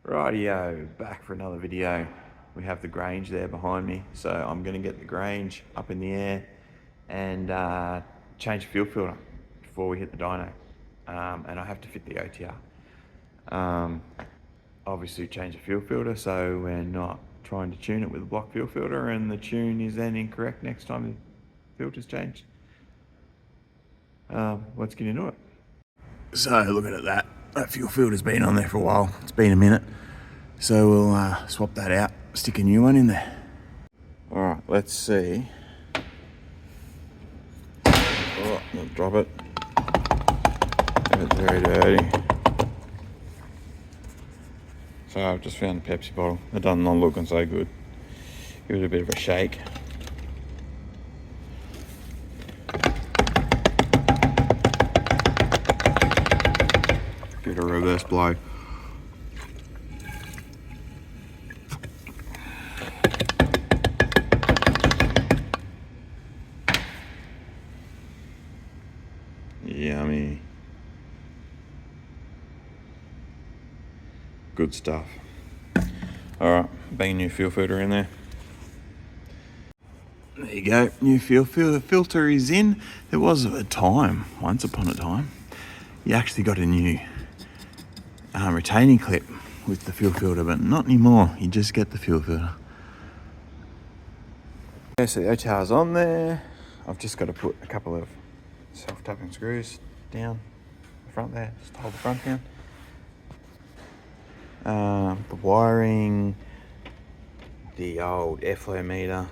Rightio, back for another video. We have the Grange there behind me, so I'm going to get the Grange up in the air and change the fuel filter before we hit the dyno. And I have to fit the OTR. Obviously change the fuel filter so we're not trying to tune it with a block fuel filter and the tune is then incorrect next time the filter's changed. Let's get into it. So looking at that fuel filter's been on there for a while. It's been a minute. So we'll swap that out, stick a new one in there. All right, let's see. Oh, I'll drop it. It's very dirty. So I've just found a Pepsi bottle. It doesn't not looking so good. Give it a bit of a shake. Give it a reverse blow. Yummy. Good stuff. Alright, bang a new fuel filter in there. There you go, new fuel filter is in. There was a time, once upon a time, you actually got a new retaining clip with the fuel filter, but not anymore. You just get the fuel filter. Okay, so the OTR's on there. I've just got to put a couple of self-tapping screws down the front there, just to hold the front down. The wiring, the old airflow meter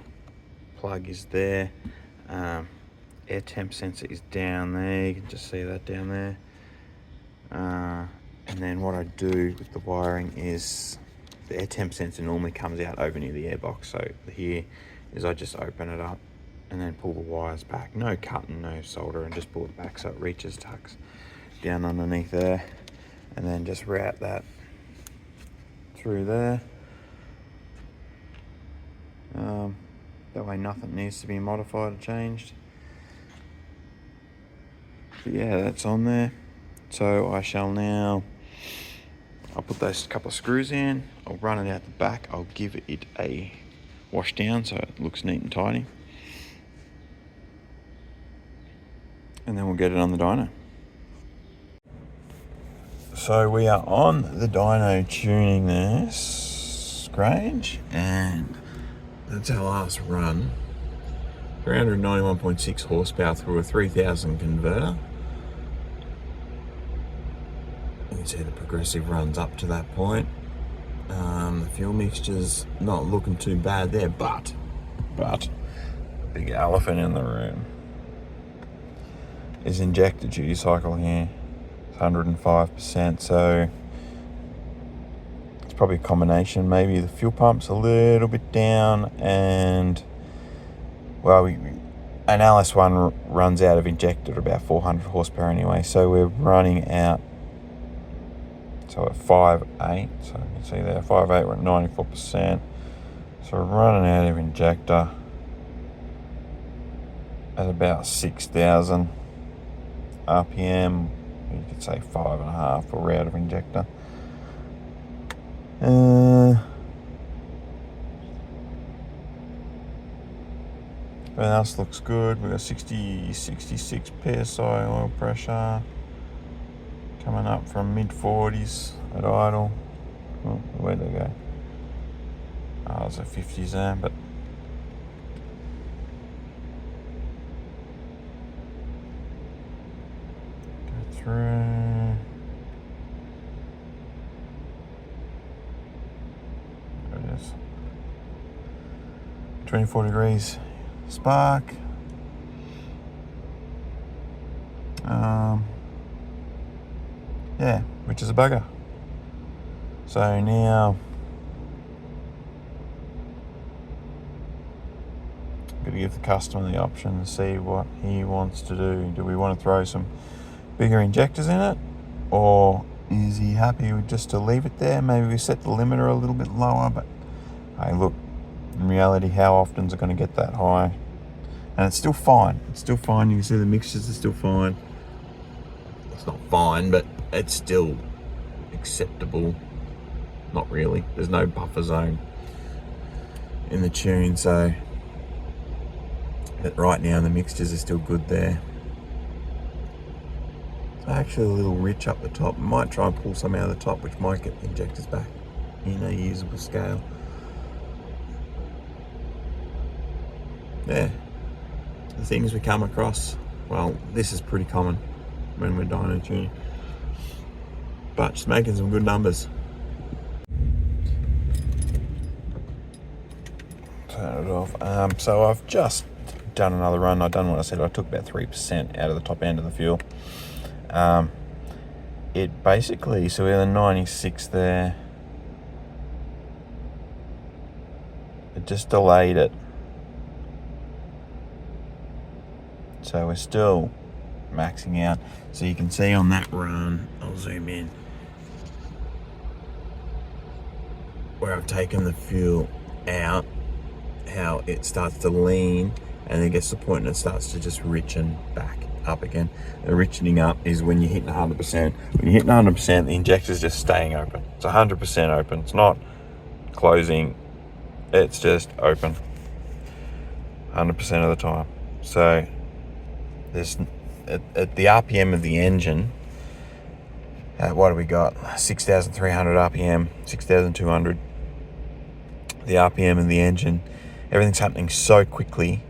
plug is there. Air temp sensor is down there, you can just see that down there. And then what I do with the wiring is the air temp sensor normally comes out over near the airbox. So here is I just open it up and then pull the wires back. No cutting, no solder, and just pull it back so it reaches, tucks down underneath there, and then just route that through there. That way nothing needs to be modified or changed. But yeah, that's on there. So I shall now, I'll put those couple of screws in, I'll run it out the back, I'll give it a wash down so it looks neat and tidy. And then we'll get it on the dyno. So we are on the dyno tuning this Grange, and that's our last run. 391.6 horsepower through a 3000 converter. You can see the progressive runs up to that point. The fuel mixture's not looking too bad there, but big elephant in the room is injector duty cycle here. 105%, so it's probably a combination. Maybe the fuel pump's a little bit down, and well, an LS1 runs out of injector at about 400 horsepower anyway, so we're running out. So at 5.8, so you can see there 5.8, we're at 94%. So we're running out of injector at about 6,000 RPM. You could say 5.5 for out of injector. Everything else looks good. We've got 66 PSI oil pressure. Coming up from mid-40s at idle. Oh, where'd they go? Oh, there's a 50s there, but go through. There it is. 24 degrees spark. Yeah, which is a bugger. So now I'm going to give the customer the option to see what he wants to do. Do we want to throw some bigger injectors in it, or is he happy with just to leave it there? Maybe we set the limiter a little bit lower, but hey, look, in reality, how often is it going to get that high? And it's still fine. It's still fine. You can see the mixtures are still fine. It's not fine, but it's still acceptable not really. There's no buffer zone in the tune, so but right now the mixtures are still good there. So actually a little rich up the top. Might try and pull some out of the top, which might get the injectors back in a usable scale. Yeah, the things we come across, well, this is pretty common when we're dyno tuning, but just making some good numbers. Turn it off. So I've just done another run. I've done what I said. I took about 3% out of the top end of the fuel. It basically, so we're at 96 there. It just delayed it. So we're still maxing out. So you can see on that run, I'll zoom in, where I've taken the fuel out, how it starts to lean and then gets to the point and it starts to just richen back up again. The richening up is when you're hitting 100%. When you're hitting 100%, the injector's just staying open. It's 100% open. It's not closing. It's just open 100% of the time. So there's at the RPM of the engine, what do we got? 6,300 RPM, 6,200. The RPM of the engine, everything's happening so quickly.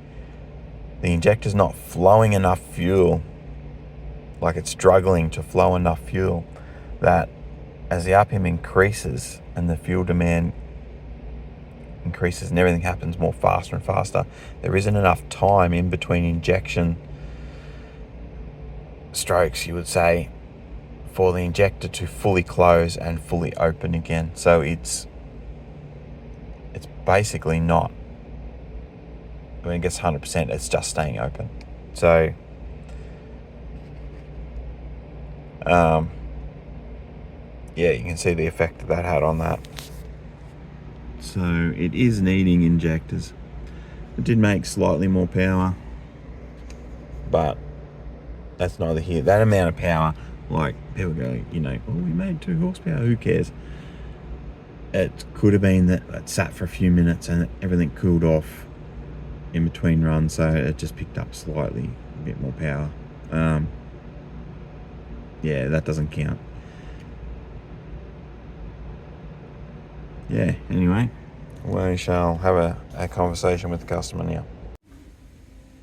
The injector's not flowing enough fuel, like it's struggling to flow enough fuel, that as the RPM increases and the fuel demand increases and everything happens more faster and faster, there isn't enough time in between injection strokes, you would say, for the injector to fully close and fully open again. So it's basically not, when it gets 100%, it's just staying open. So yeah, you can see the effect that had on that. So it is needing injectors. It did make slightly more power, but that's neither here. That amount of power, like people go, you know, oh, we made 2 horsepower, who cares? It could have been that it sat for a few minutes and everything cooled off in between runs, so it just picked up slightly a bit more power. Yeah, that doesn't count. Yeah, anyway, we shall have a conversation with the customer now.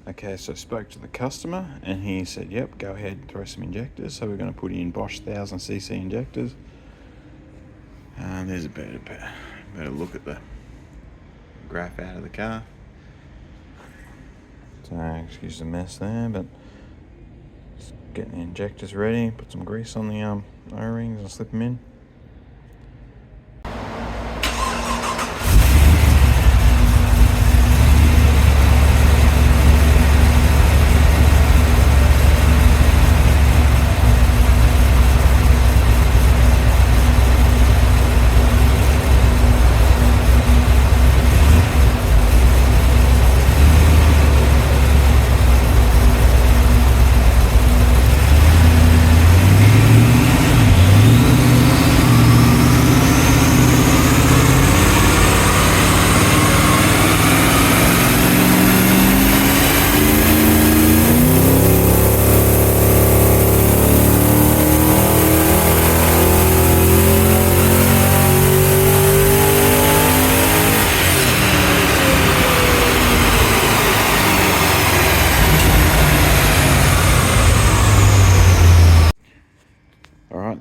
Okay, so I spoke to the customer and he said, yep, go ahead and throw some injectors. So we're going to put in Bosch 1000cc injectors. There's a better look at the graph out of the car. So excuse the mess there, but just getting the injectors ready. Put some grease on the O-rings and slip them in.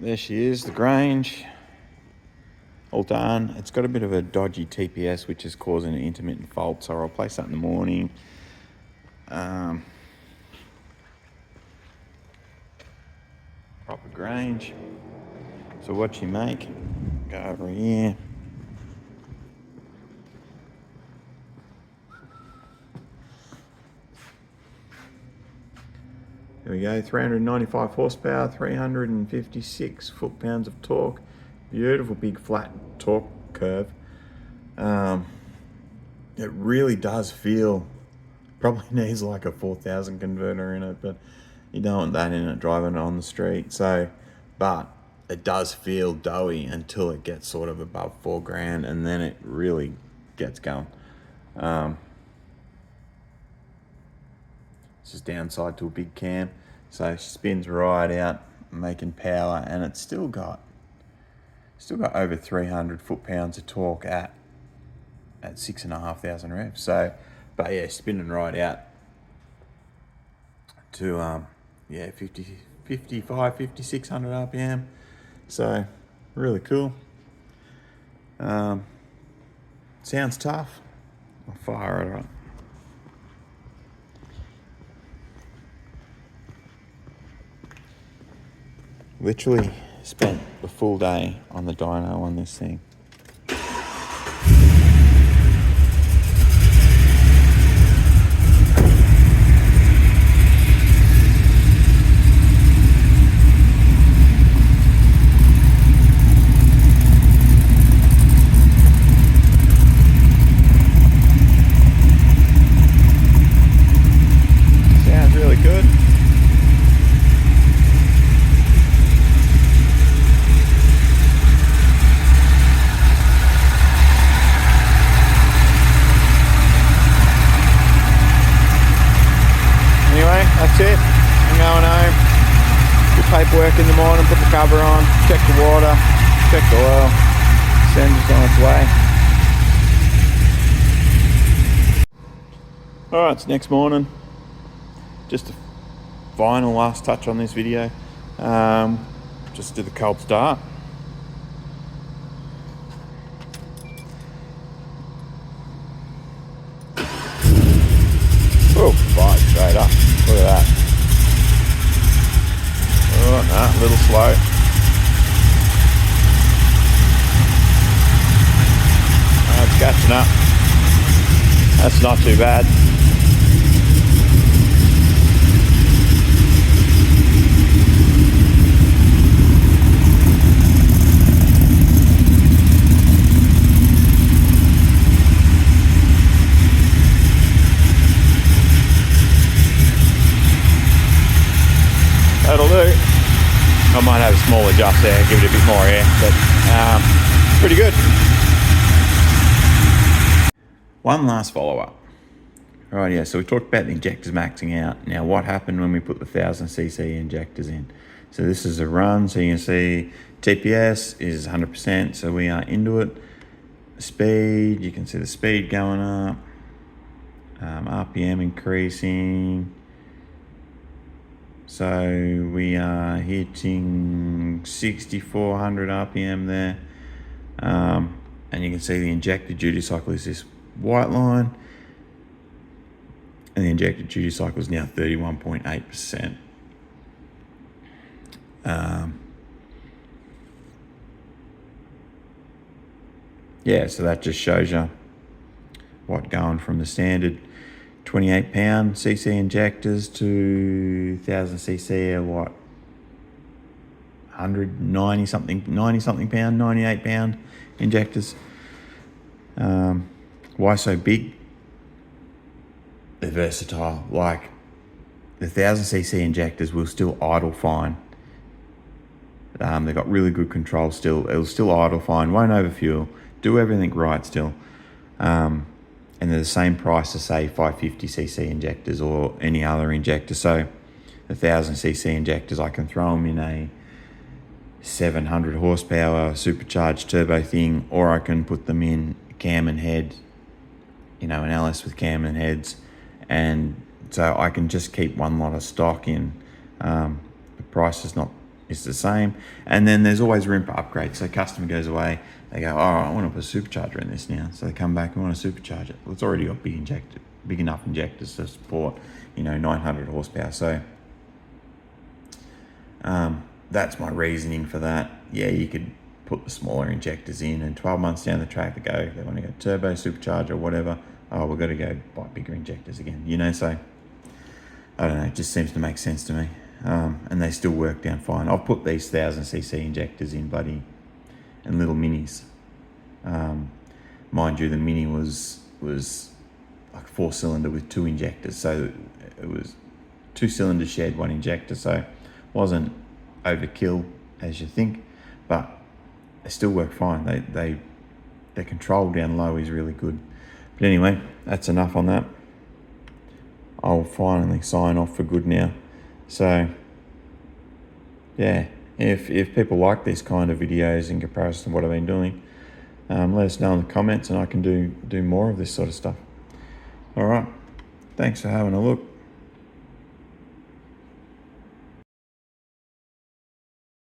There she is, the Grange, all done. It's got a bit of a dodgy TPS, which is causing an intermittent fault, so I'll replace that in the morning. Proper Grange. So what you make, go over here. There we go, 395 horsepower, 356 foot-pounds of torque. Beautiful big flat torque curve. It really does feel, probably needs like a 4000 converter in it, but you don't want that in it driving it on the street. So, but it does feel doughy until it gets sort of above 4 grand, and then it really gets going. This is downside to a big cam. So she spins right out, making power, and it's still got over 300 foot-pounds of torque at 6,500 revs. So, but yeah, spinning right out to 5,600 RPM. So really cool. Sounds tough. I'll fire it up. Literally spent the full day on the dyno on this thing. Sounds really good. That's it. I'm going home. Do paperwork in the morning, put the cover on, check the water, check the oil, send it on its way. Alright, it's next morning. Just a final last touch on this video. Just do the cold start. Oh, fire straight up. Look at that. Oh, no, a little slow. Oh, it's catching up. That's not too bad. That'll do. I might have a small adjust there, give it a bit more air, but pretty good. One last follow-up. Right, yeah, so we talked about the injectors maxing out. Now, what happened when we put the 1000cc injectors in? So this is a run, so you can see TPS is 100%, so we are into it. Speed, you can see the speed going up. RPM increasing. So we are hitting 6,400 RPM there. And you can see the injected duty cycle is this white line. And the injected duty cycle is now 31.8%. Yeah, so that just shows you what going from the standard 28 pound cc injectors to 1000cc are what, 190 something pound, 98 pound injectors. Why so big? They're versatile. Like the 1000cc injectors will still idle fine. They've got really good control still. It'll still idle fine, won't overfuel, do everything right still. And they're the same price as say 550cc injectors or any other injector. So the 1000cc injectors, I can throw them in a 700 horsepower supercharged turbo thing, or I can put them in cam and head, an LS with cam and heads, and so I can just keep one lot of stock in. The price is the same, and then there's always room for upgrades. So customer goes away, they go, I want to put a supercharger in this now. So they come back and want to supercharge it. Well, it's already got big enough injectors to support, 900 horsepower. So that's my reasoning for that. Yeah, you could put the smaller injectors in, and 12 months down the track they want to go turbo, supercharger, whatever. Oh, we've got to go buy bigger injectors again, so I don't know, it just seems to make sense to me. And they still work down fine. I've put these 1000cc injectors in, buddy, and little minis. Mind you, the mini was like 4-cylinder with 2 injectors, so it was 2 cylinder shed, 1 injector, so wasn't overkill as you think. but they still work fine. Their control down low is really good. But anyway, that's enough on that. I'll finally sign off for good now. So yeah, if people like these kind of videos in comparison to what I've been doing, let us know in the comments and I can do more of this sort of stuff. All right, thanks for having a look.